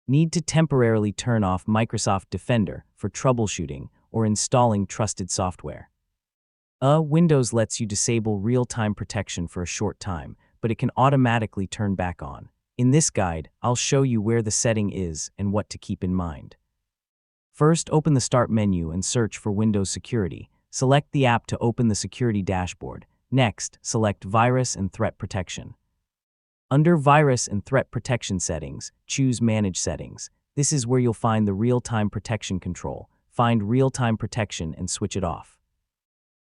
Need to temporarily turn off Microsoft Defender for troubleshooting or installing trusted software. Windows lets you disable real-time protection for a short time, but it can automatically turn back on. In this guide, I'll show you where the setting is and what to keep in mind. First, open the Start menu and search for Windows Security. Select the app to open the security dashboard. Next, select Virus and Threat Protection. Under Virus and Threat Protection settings, choose Manage Settings. This is where you'll find the real-time protection control. Find Real-Time Protection and switch it off.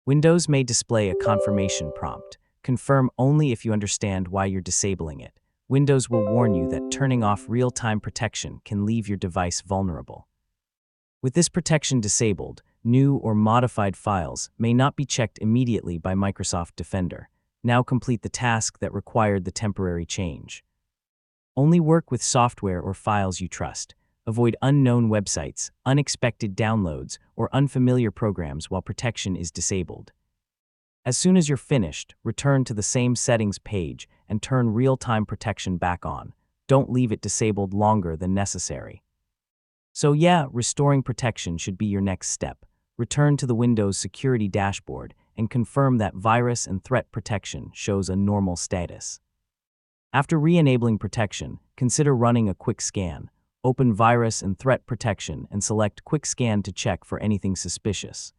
Windows may display a confirmation prompt. Confirm only if you understand why you're disabling it. Windows will warn you that turning off real-time protection can leave your device vulnerable. With this protection disabled, new or modified files may not be checked immediately by Microsoft Defender. Now complete the task that required the temporary change. Only work with software or files you trust. Avoid unknown websites, unexpected downloads, or unfamiliar programs while protection is disabled. As soon as you're finished, return to the same settings page and turn real-time protection back on. Don't leave it disabled longer than necessary. So yeah, restoring protection should be your next step. Return to the Windows Security dashboard and confirm that Virus and Threat Protection shows a normal status. After re-enabling protection, consider running a quick scan. Open Virus and Threat Protection and select Quick Scan to check for anything suspicious.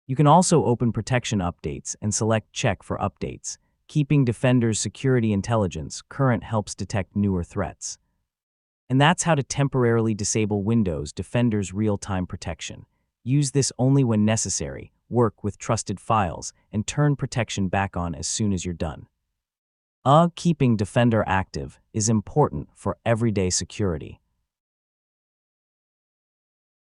You can also open Protection Updates and select Check for Updates. Keeping Defender's security intelligence current helps detect newer threats. And that's how to temporarily disable Windows Defender's real-time protection. Use this only when necessary, work with trusted files, and turn protection back on as soon as you're done. Keeping Defender active is important for everyday security.